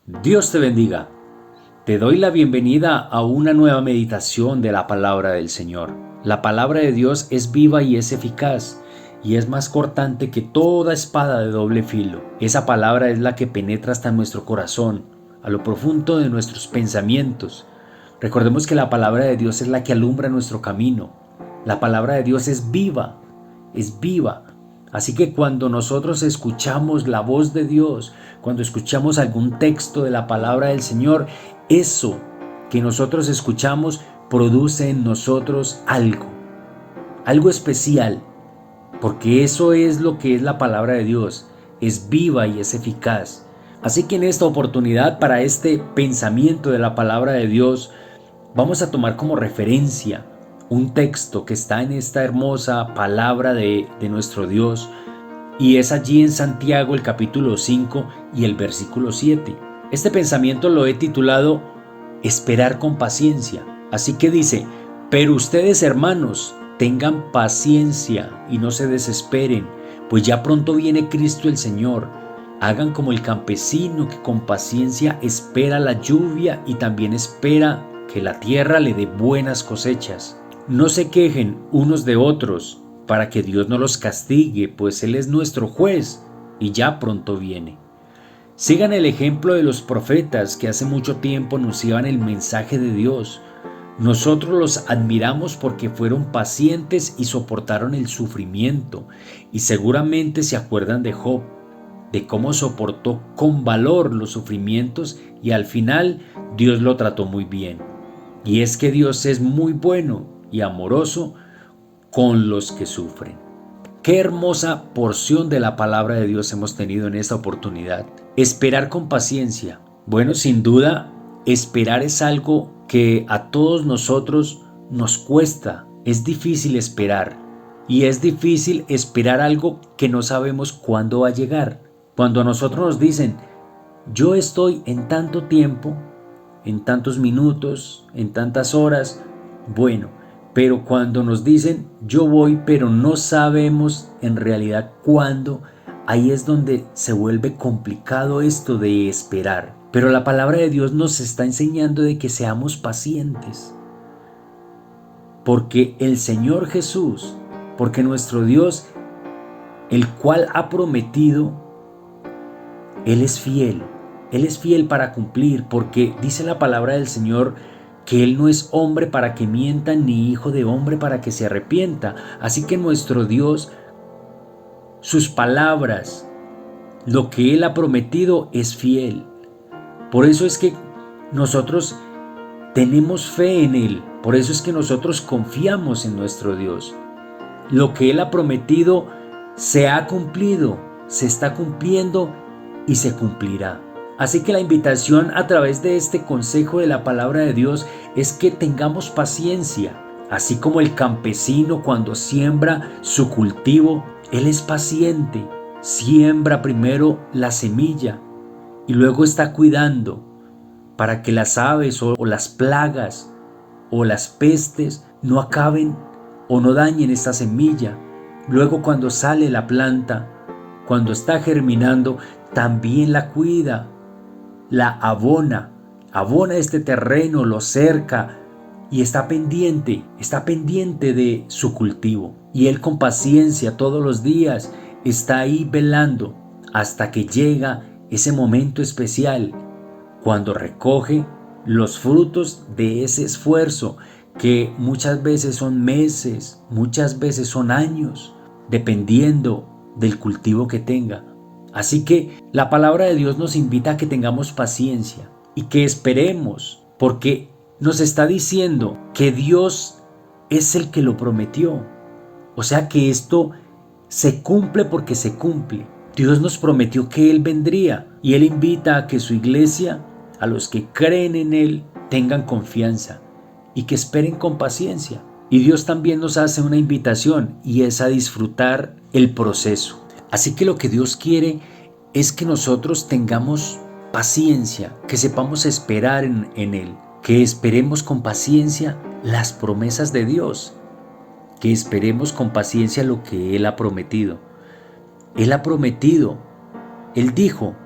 Dios te bendiga. Te doy la bienvenida a una nueva meditación de la palabra del Señor. La palabra de Dios es viva y es eficaz y es más cortante que toda espada de doble filo. Esa palabra es la que penetra hasta nuestro corazón, a lo profundo de nuestros pensamientos. Recordemos que la palabra de Dios es la que alumbra nuestro camino. La palabra de Dios es viva, es viva. Así que cuando nosotros escuchamos la voz de Dios, cuando escuchamos algún texto de la palabra del Señor, eso que nosotros escuchamos produce en nosotros algo especial, porque eso es lo que es la palabra de Dios, es viva y es eficaz. Así que en esta oportunidad, para este pensamiento de la palabra de Dios, vamos a tomar como referencia un texto que está en esta hermosa palabra de nuestro Dios, y es allí en Santiago el capítulo 5 y el versículo 7. Este pensamiento lo he titulado Esperar con paciencia. Así que dice: pero ustedes, hermanos, tengan paciencia y no se desesperen, pues ya pronto viene Cristo el Señor. Hagan como el campesino que con paciencia espera la lluvia y también espera que la tierra le dé buenas cosechas. No se quejen unos de otros para que Dios no los castigue, pues Él es nuestro juez y ya pronto viene. Sigan el ejemplo de los profetas que hace mucho tiempo anunciaban el mensaje de Dios. Nosotros los admiramos porque fueron pacientes y soportaron el sufrimiento, y seguramente se acuerdan de Job, de cómo soportó con valor los sufrimientos y al final Dios lo trató muy bien. Y es que Dios es muy bueno y amoroso con los que sufren. Qué hermosa porción de la palabra de Dios hemos tenido en esta oportunidad. Esperar con paciencia. Bueno, sin duda, esperar es algo que a todos nosotros nos cuesta. Es difícil esperar. Y es difícil esperar algo que no sabemos cuándo va a llegar. Cuando a nosotros nos dicen: yo estoy en tanto tiempo, en tantos minutos, en tantas horas, bueno, pero cuando nos dicen yo voy, pero no sabemos en realidad cuándo, ahí es donde se vuelve complicado esto de esperar. Pero la palabra de Dios nos está enseñando de que seamos pacientes, porque el Señor Jesús, porque nuestro Dios, el cual ha prometido, Él es fiel. Él es fiel para cumplir, porque dice la palabra del Señor que Él no es hombre para que mienta, ni hijo de hombre para que se arrepienta. Así que nuestro Dios, sus palabras, lo que Él ha prometido es fiel. Por eso es que nosotros tenemos fe en Él. Por eso es que nosotros confiamos en nuestro Dios. Lo que Él ha prometido se ha cumplido, se está cumpliendo y se cumplirá. Así que la invitación a través de este consejo de la palabra de Dios es que tengamos paciencia. Así como el campesino cuando siembra su cultivo, él es paciente, siembra primero la semilla y luego está cuidando para que las aves o las plagas o las pestes no acaben o no dañen esta semilla. Luego cuando sale la planta, cuando está germinando, también la cuida, la abona este terreno, lo cerca y está pendiente de su cultivo. Y él con paciencia todos los días está ahí velando hasta que llega ese momento especial, cuando recoge los frutos de ese esfuerzo, que muchas veces son meses, muchas veces son años, dependiendo del cultivo que tenga. Así que la palabra de Dios nos invita a que tengamos paciencia y que esperemos, porque nos está diciendo que Dios es el que lo prometió. O sea que esto se cumple porque se cumple. Dios nos prometió que Él vendría y Él invita a que su iglesia, a los que creen en Él, tengan confianza y que esperen con paciencia. Y Dios también nos hace una invitación, y es a disfrutar el proceso. Así que lo que Dios quiere es que nosotros tengamos paciencia, que sepamos esperar en Él, que esperemos con paciencia las promesas de Dios, que esperemos con paciencia lo que Él ha prometido. Él ha prometido, Él dijo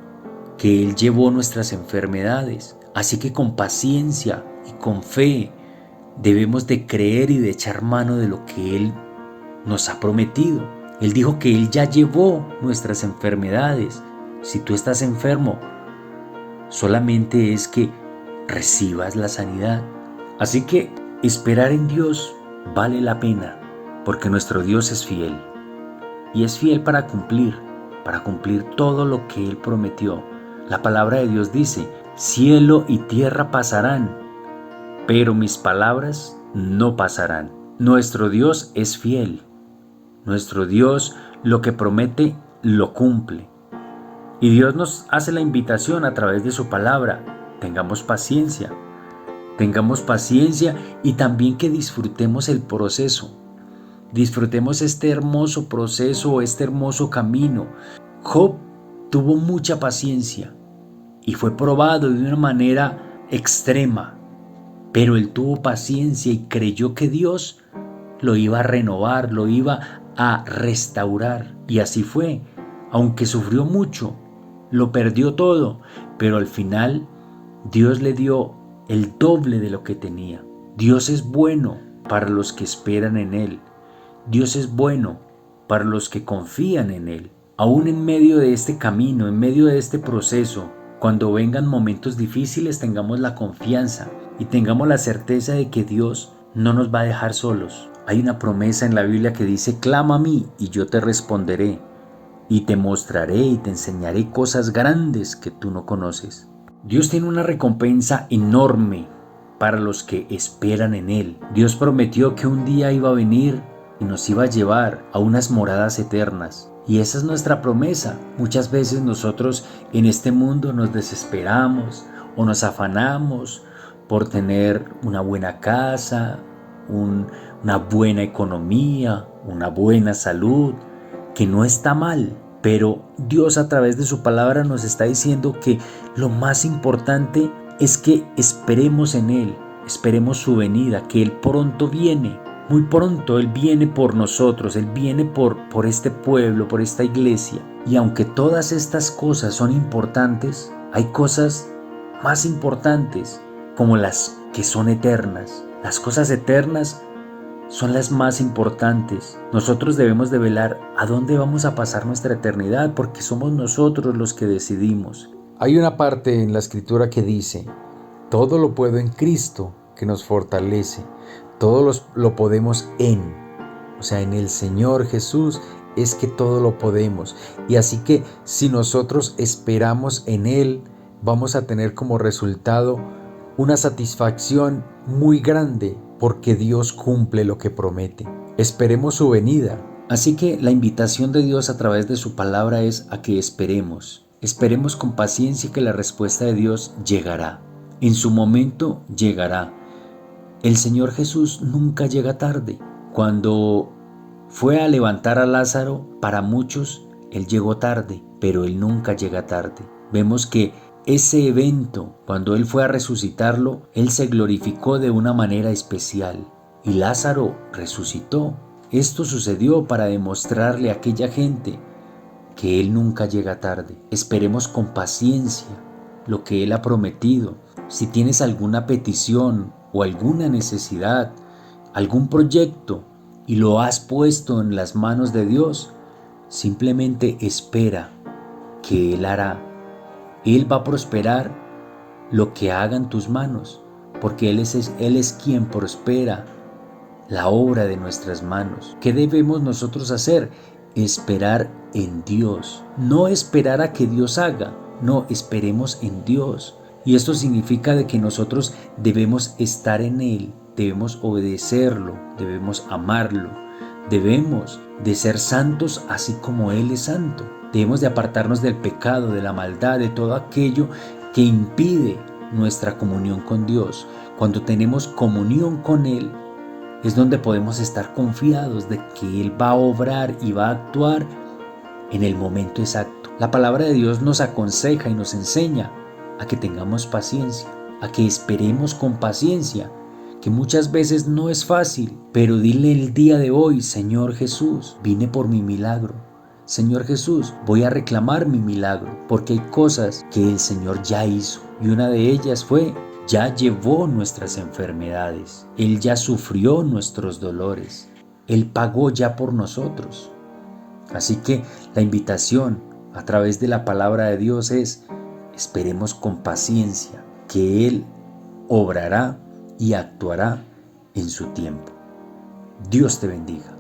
que Él llevó nuestras enfermedades. Así que con paciencia y con fe debemos de creer y de echar mano de lo que Él nos ha prometido. Él dijo que Él ya llevó nuestras enfermedades. Si tú estás enfermo, solamente es que recibas la sanidad. Así que esperar en Dios vale la pena, porque nuestro Dios es fiel. Y es fiel para cumplir todo lo que Él prometió. La palabra de Dios dice: cielo y tierra pasarán, pero mis palabras no pasarán. Nuestro Dios es fiel. Nuestro Dios lo que promete lo cumple. Y Dios nos hace la invitación a través de su palabra. Tengamos paciencia y también que disfrutemos el proceso. Disfrutemos este hermoso proceso, este hermoso camino. Job tuvo mucha paciencia y fue probado de una manera extrema, pero él tuvo paciencia y creyó que Dios lo iba a renovar, lo iba a restaurar. Y así fue. Aunque sufrió mucho, lo perdió todo, pero al final Dios le dio el doble de lo que tenía. Dios es bueno para los que esperan en Él. Dios es bueno para los que confían en Él. Aún en medio de este camino, en medio de este proceso, cuando vengan momentos difíciles, tengamos la confianza y tengamos la certeza de que Dios no nos va a dejar solos. Hay una promesa en la Biblia que dice: clama a mí y yo te responderé, y te mostraré y te enseñaré cosas grandes que tú no conoces. Dios tiene una recompensa enorme para los que esperan en Él. Dios prometió que un día iba a venir y nos iba a llevar a unas moradas eternas. Y esa es nuestra promesa. Muchas veces nosotros en este mundo nos desesperamos o nos afanamos por tener una buena casa, una buena economía, una buena salud, que no está mal. Pero Dios a través de su palabra nos está diciendo que lo más importante es que esperemos en Él, esperemos su venida, que Él pronto viene. Muy pronto Él viene por nosotros, Él viene por este pueblo, por esta iglesia. Y aunque todas estas cosas son importantes, hay cosas más importantes como las que son eternas. Las cosas eternas son las más importantes. Nosotros debemos de velar a dónde vamos a pasar nuestra eternidad, porque somos nosotros los que decidimos. Hay una parte en la Escritura que dice: todo lo puedo en Cristo que nos fortalece. Todo lo podemos en el Señor Jesús es que todo lo podemos. Y así que si nosotros esperamos en Él, vamos a tener como resultado una satisfacción muy grande, porque Dios cumple lo que promete. Esperemos su venida. Así que la invitación de Dios a través de su palabra es a que esperemos. Esperemos con paciencia que la respuesta de Dios llegará. En su momento llegará. El Señor Jesús nunca llega tarde. Cuando fue a levantar a Lázaro, para muchos Él llegó tarde, pero Él nunca llega tarde. Vemos que ese evento, cuando Él fue a resucitarlo, Él se glorificó de una manera especial y Lázaro resucitó. Esto sucedió para demostrarle a aquella gente que Él nunca llega tarde. Esperemos con paciencia lo que Él ha prometido. Si tienes alguna petición o alguna necesidad, algún proyecto y lo has puesto en las manos de Dios, simplemente espera que Él hará. Él va a prosperar lo que hagan tus manos, porque Él es quien prospera la obra de nuestras manos. ¿Qué debemos nosotros hacer? Esperar en Dios. No esperar a que Dios haga, no, esperemos en Dios. Y esto significa de que nosotros debemos estar en Él, debemos obedecerlo, debemos amarlo, debemos de ser santos así como Él es santo. Debemos de apartarnos del pecado, de la maldad, de todo aquello que impide nuestra comunión con Dios. Cuando tenemos comunión con Él, es donde podemos estar confiados de que Él va a obrar y va a actuar en el momento exacto. La palabra de Dios nos aconseja y nos enseña a que tengamos paciencia, a que esperemos con paciencia, que muchas veces no es fácil, pero dile el día de hoy: Señor Jesús, vine por mi milagro. Señor Jesús, voy a reclamar mi milagro, porque hay cosas que el Señor ya hizo. Y una de ellas fue, ya llevó nuestras enfermedades. Él ya sufrió nuestros dolores. Él pagó ya por nosotros. Así que la invitación a través de la palabra de Dios es, esperemos con paciencia, que Él obrará y actuará en su tiempo. Dios te bendiga.